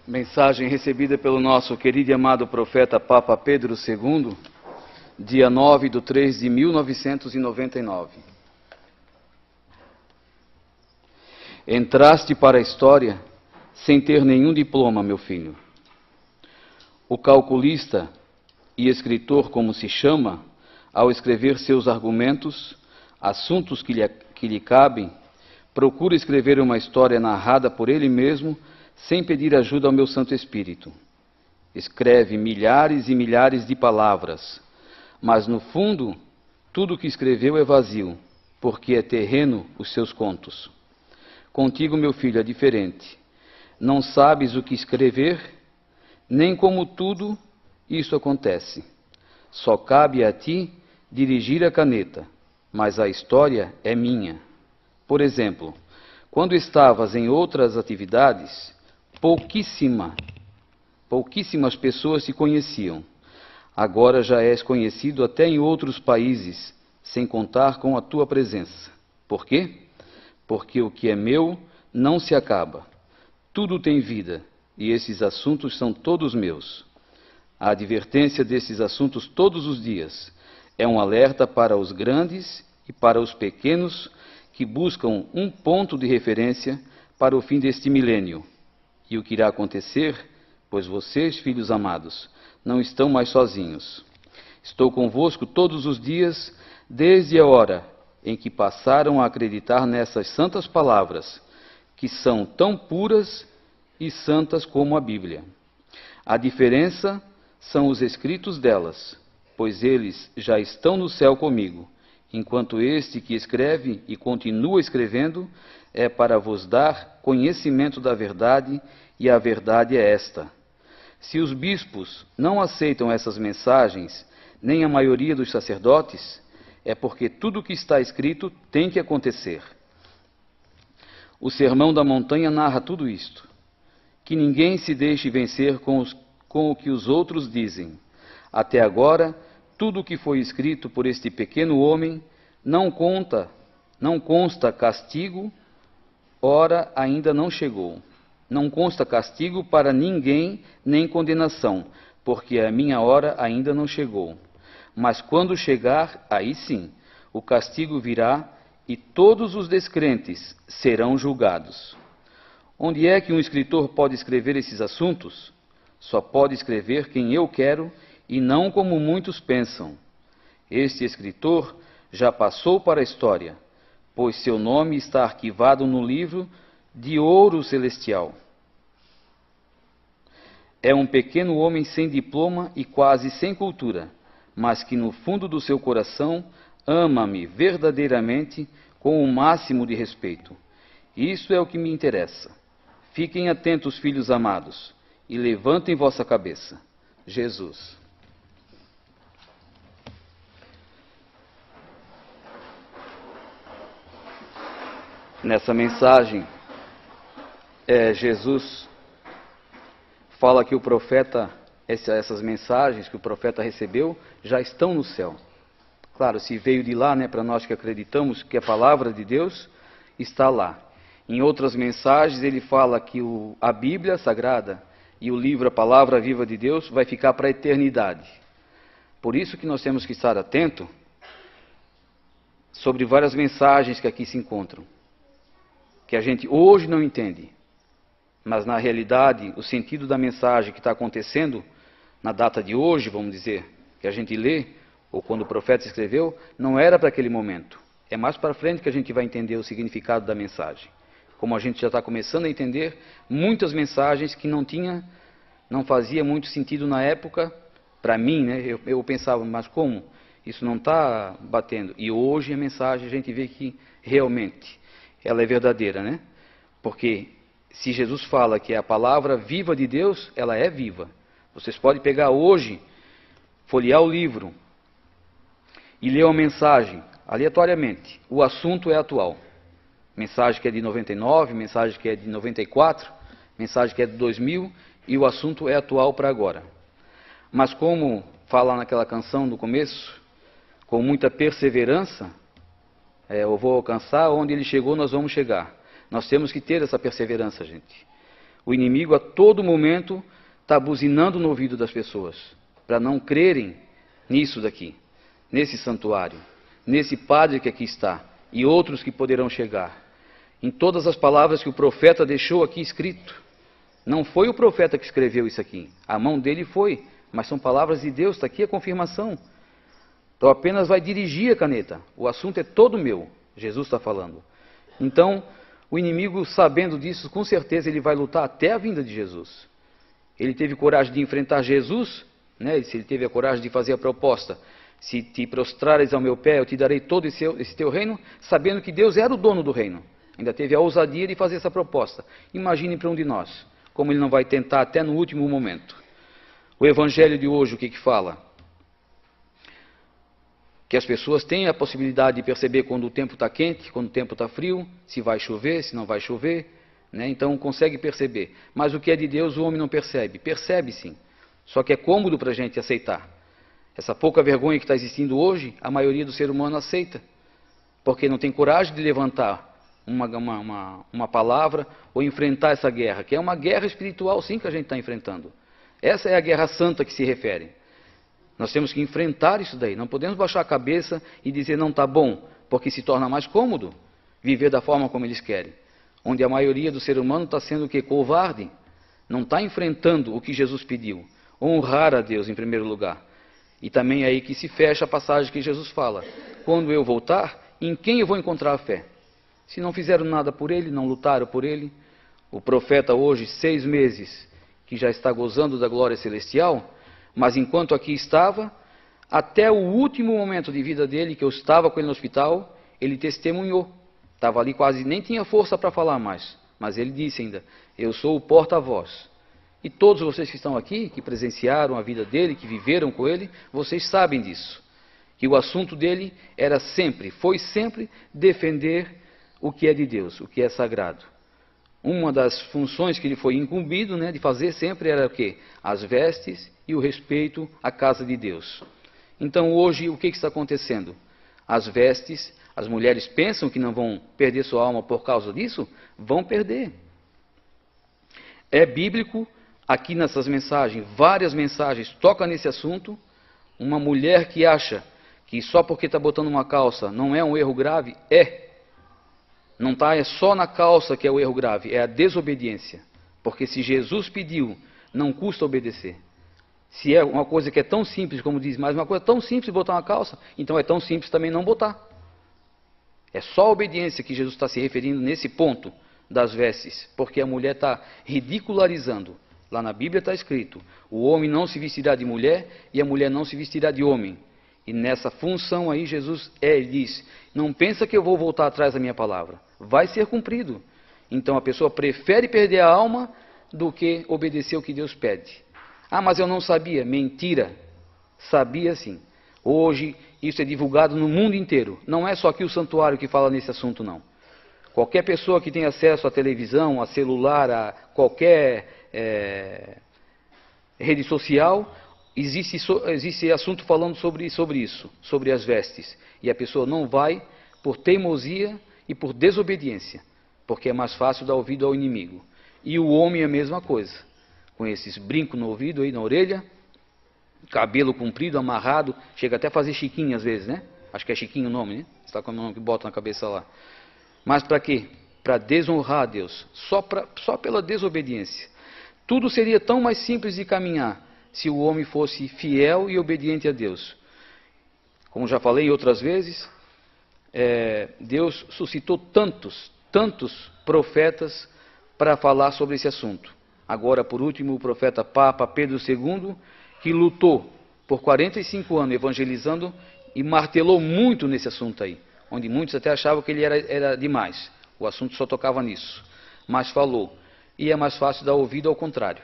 Mensagem recebida pelo nosso querido e amado profeta Papa Pedro II, dia 9/3/1999. Entraste para a história sem ter nenhum diploma, meu filho. O calculista e escritor, como se chama, ao escrever seus argumentos, assuntos que lhe cabem, procura escrever uma história narrada por ele mesmo, sem pedir ajuda ao meu Santo Espírito. Escreve milhares e milhares de palavras, mas no fundo, tudo o que escreveu é vazio, porque é terreno os seus contos. Contigo, meu filho, é diferente. Não sabes o que escrever, nem como tudo isso acontece. Só cabe a ti dirigir a caneta, mas a história é minha. Por exemplo, quando estavas em outras atividades, pouquíssimas pessoas te conheciam. Agora já és conhecido até em outros países, sem contar com a tua presença. Por quê? Porque o que é meu não se acaba. Tudo tem vida, e esses assuntos são todos meus. A advertência desses assuntos todos os dias é um alerta para os grandes e para os pequenos que buscam um ponto de referência para o fim deste milênio. E o que irá acontecer, pois vocês, filhos amados, não estão mais sozinhos. Estou convosco todos os dias, desde a hora em que passaram a acreditar nessas santas palavras, que são tão puras e santas como a Bíblia. A diferença são os escritos delas, pois eles já estão no céu comigo, enquanto este que escreve e continua escrevendo é para vos dar conhecimento da verdade, e a verdade é esta. Se os bispos não aceitam essas mensagens, nem a maioria dos sacerdotes, é porque tudo o que está escrito tem que acontecer. O Sermão da Montanha narra tudo isto. Que ninguém se deixe vencer com o que os outros dizem. Até agora, tudo o que foi escrito por este pequeno homem não consta castigo, ora ainda não chegou. Não consta castigo para ninguém, nem condenação, porque a minha hora ainda não chegou. Mas quando chegar, aí sim, o castigo virá e todos os descrentes serão julgados. Onde é que um escritor pode escrever esses assuntos? Só pode escrever quem eu quero e não como muitos pensam. Este escritor já passou para a história, pois seu nome está arquivado no livro de ouro celestial. É um pequeno homem sem diploma e quase sem cultura, mas que no fundo do seu coração ama-me verdadeiramente com o máximo de respeito. Isso é o que me interessa. Fiquem atentos, filhos amados, e levantem vossa cabeça. Jesus. Nessa mensagem, Jesus fala que o profeta, essas mensagens que o profeta recebeu, já estão no céu. Claro, se veio de lá, para nós que acreditamos que a palavra de Deus está lá. Em outras mensagens, ele fala que a Bíblia Sagrada e o livro, a Palavra Viva de Deus, vai ficar para a eternidade. Por isso que nós temos que estar atentos sobre várias mensagens que aqui se encontram, que a gente hoje não entende. Mas, na realidade, o sentido da mensagem que está acontecendo na data de hoje, vamos dizer, que a gente lê, ou quando o profeta escreveu, não era para aquele momento. É mais para frente que a gente vai entender o significado da mensagem. Como a gente já está começando a entender muitas mensagens que não fazia muito sentido na época, para mim, eu pensava, mas como? Isso não está batendo. E hoje a mensagem a gente vê que realmente ela é verdadeira, Porque se Jesus fala que é a palavra viva de Deus, ela é viva. Vocês podem pegar hoje, folhear o livro e ler uma mensagem aleatoriamente. O assunto é atual. Mensagem que é de 99, mensagem que é de 94, mensagem que é de 2000 e o assunto é atual para agora. Mas como fala naquela canção do começo, com muita perseverança, eu vou alcançar onde ele chegou, nós vamos chegar. Nós temos que ter essa perseverança, gente. O inimigo a todo momento está buzinando no ouvido das pessoas, para não crerem nisso daqui, nesse santuário, nesse padre que aqui está, e outros que poderão chegar. Em todas as palavras que o profeta deixou aqui escrito. Não foi o profeta que escreveu isso aqui, a mão dele foi, mas são palavras de Deus, está aqui a confirmação. Então apenas vai dirigir a caneta, o assunto é todo meu, Jesus está falando. Então, o inimigo, sabendo disso, com certeza ele vai lutar até a vinda de Jesus. Ele teve coragem de enfrentar Jesus, né? Se ele teve a coragem de fazer a proposta, se te prostrares ao meu pé, eu te darei todo esse teu reino, sabendo que Deus era o dono do reino. Ainda teve a ousadia de fazer essa proposta. Imagine para um de nós, como ele não vai tentar até no último momento. O evangelho de hoje, o que fala? Que as pessoas têm a possibilidade de perceber quando o tempo está quente, quando o tempo está frio, se vai chover, se não vai chover, né? Então consegue perceber. Mas o que é de Deus o homem não percebe. Percebe sim, só que é cômodo para a gente aceitar. Essa pouca vergonha que está existindo hoje, a maioria do ser humano aceita, porque não tem coragem de levantar uma palavra ou enfrentar essa guerra, que é uma guerra espiritual sim que a gente está enfrentando. Essa é a guerra santa que se refere. Nós temos que enfrentar isso daí, não podemos baixar a cabeça e dizer não está bom, porque se torna mais cômodo viver da forma como eles querem. Onde a maioria do ser humano está sendo o quê? Covarde, não está enfrentando o que Jesus pediu, honrar a Deus em primeiro lugar. E também é aí que se fecha a passagem que Jesus fala, quando eu voltar, em quem eu vou encontrar a fé? Se não fizeram nada por ele, não lutaram por ele, o profeta hoje, 6 meses, que já está gozando da glória celestial, mas enquanto aqui estava, até o último momento de vida dele, que eu estava com ele no hospital, ele testemunhou. Estava ali quase, nem tinha força para falar mais, mas ele disse ainda, eu sou o porta-voz. E todos vocês que estão aqui, que presenciaram a vida dele, que viveram com ele, vocês sabem disso. Que o assunto dele era sempre, foi sempre defender o que é de Deus, o que é sagrado. Uma das funções que ele foi incumbido, né, de fazer sempre era o quê? As vestes e o respeito à casa de Deus. Então hoje o que está acontecendo? As vestes, as mulheres pensam que não vão perder sua alma por causa disso? Vão perder. É bíblico, aqui nessas mensagens, várias mensagens tocam nesse assunto. Uma mulher que acha que só porque está botando uma calça não é um erro grave, não está, é só na calça que é o erro grave, é a desobediência. Porque se Jesus pediu, não custa obedecer. Se é uma coisa que é tão simples, como diz, mas uma coisa tão simples botar uma calça, então é tão simples também não botar. É só a obediência que Jesus está se referindo nesse ponto das vestes, porque a mulher está ridicularizando. Lá na Bíblia está escrito, o homem não se vestirá de mulher e a mulher não se vestirá de homem. E nessa função aí Jesus ele diz, não pensa que eu vou voltar atrás da minha palavra, vai ser cumprido. Então a pessoa prefere perder a alma do que obedecer o que Deus pede. Ah, mas eu não sabia. Mentira, sabia sim. Hoje isso é divulgado no mundo inteiro, não é só aqui o santuário que fala nesse assunto não. Qualquer pessoa que tem acesso à televisão, a celular, a qualquer rede social, existe assunto falando sobre isso, sobre as vestes. E a pessoa não vai por teimosia e por desobediência, porque é mais fácil dar ouvido ao inimigo. E o homem é a mesma coisa, com esses brincos no ouvido, aí na orelha, cabelo comprido, amarrado, chega até a fazer chiquinho às vezes, né? Acho que é chiquinho o nome, né? Está com o nome que bota na cabeça lá. Mas para quê? Para desonrar a Deus, só pela desobediência. Tudo seria tão mais simples de caminhar se o homem fosse fiel e obediente a Deus. Como já falei outras vezes, Deus suscitou tantos profetas para falar sobre esse assunto. Agora, por último, o profeta Papa Pedro II, que lutou por 45 anos evangelizando e martelou muito nesse assunto aí, onde muitos até achavam que ele era demais. O assunto só tocava nisso. Mas falou. E é mais fácil dar ouvido ao contrário.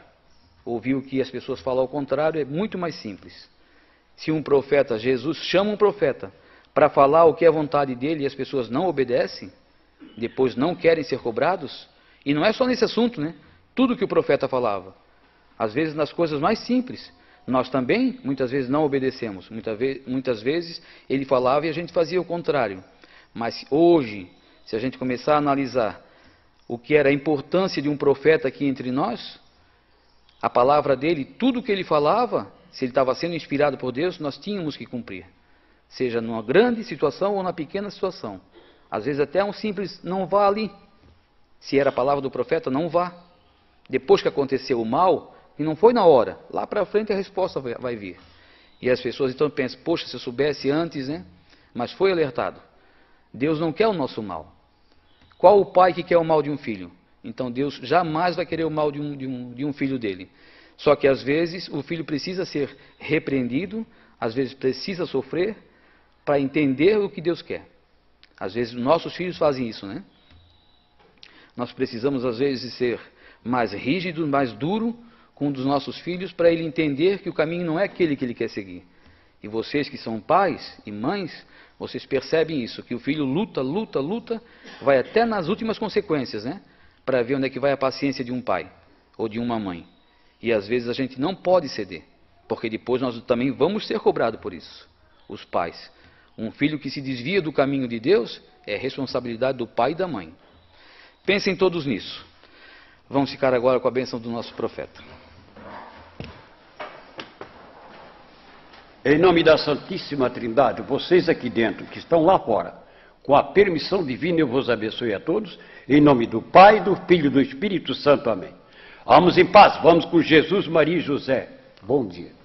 Ouvir o que as pessoas falam ao contrário é muito mais simples. Se um profeta, Jesus chama um profeta para falar o que é a vontade dele e as pessoas não obedecem, depois não querem ser cobrados, e não é só nesse assunto, né? Tudo que o profeta falava. Às vezes nas coisas mais simples, nós também muitas vezes não obedecemos. Muitas vezes ele falava e a gente fazia o contrário. Mas hoje, se a gente começar a analisar o que era a importância de um profeta aqui entre nós, a palavra dele, tudo que ele falava, se ele estava sendo inspirado por Deus, nós tínhamos que cumprir. Seja numa grande situação ou na pequena situação. Às vezes até um simples não vá ali. Se era a palavra do profeta, não vá. Depois que aconteceu o mal, e não foi na hora, lá para frente a resposta vai vir. E as pessoas então pensam, poxa, se eu soubesse antes, né? Mas foi alertado. Deus não quer o nosso mal. Qual o pai que quer o mal de um filho? Então Deus jamais vai querer o mal de um filho dele. Só que às vezes o filho precisa ser repreendido, às vezes precisa sofrer, para entender o que Deus quer. Às vezes nossos filhos fazem isso, né? Nós precisamos às vezes ser mais rígido, mais duro com um dos nossos filhos, para ele entender que o caminho não é aquele que ele quer seguir. E vocês que são pais e mães, vocês percebem isso, que o filho luta, vai até nas últimas consequências, né? Para ver onde é que vai a paciência de um pai ou de uma mãe. E às vezes a gente não pode ceder, porque depois nós também vamos ser cobrados por isso, os pais. Um filho que se desvia do caminho de Deus é responsabilidade do pai e da mãe. Pensem todos nisso. Vamos ficar agora com a bênção do nosso profeta. Em nome da Santíssima Trindade, vocês aqui dentro, que estão lá fora, com a permissão divina, eu vos abençoe a todos, em nome do Pai, do Filho e do Espírito Santo. Amém. Vamos em paz, vamos com Jesus, Maria e José. Bom dia.